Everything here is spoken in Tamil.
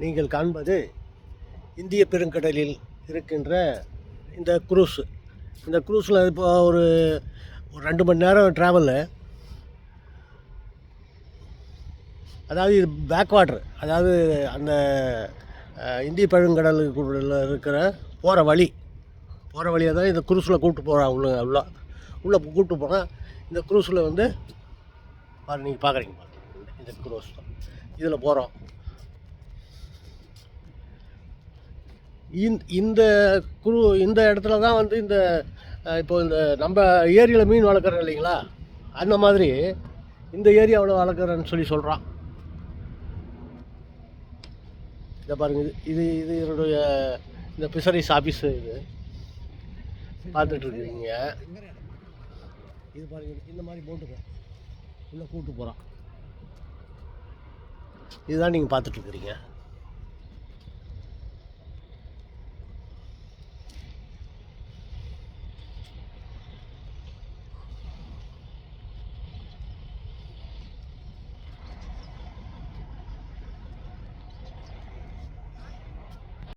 நீங்கள் காண்பது இந்திய பெருங்கடலில் இருக்கின்ற இந்த குரூஸ். இந்த குரூஸில் இப்போ ஒரு 2 மணி நேரம் ட்ராவலு. அதாவது இது பேக் வாட்ரு, அதாவது அந்த இந்திய பெருங்கடலுக்குள்ள இருக்கிற போகிற வழியை தான் இந்த குரூஸில் கூப்பிட்டு போகிறான். உள்ளே கூப்பிட்டு போனால் இந்த குரூஸில் வந்து நீங்கள் பார்க்குறீங்க இந்த குரூஸ் தான் இதில் போகிறோம். இந்த இடத்துல தான் வந்து இப்போ இந்த நம்ம ஏரியில் மீன் வளர்க்குறோம் இல்லைங்களா, அந்த மாதிரி இந்த ஏரியாவில் வளர்க்குறேன்னு சொல்கிறான். இதை பாருங்கள், இது என்னுடைய இந்த ஃபிஷரிஸ் ஆஃபீஸு. இது பார்த்துட்ருக்குறீங்க. இது பாருங்கள், இந்த மாதிரி போட்டுங்க உள்ளே கூப்பிட்டு போகிறான். இதுதான் நீங்கள் பார்த்துட்ருக்குறீங்க.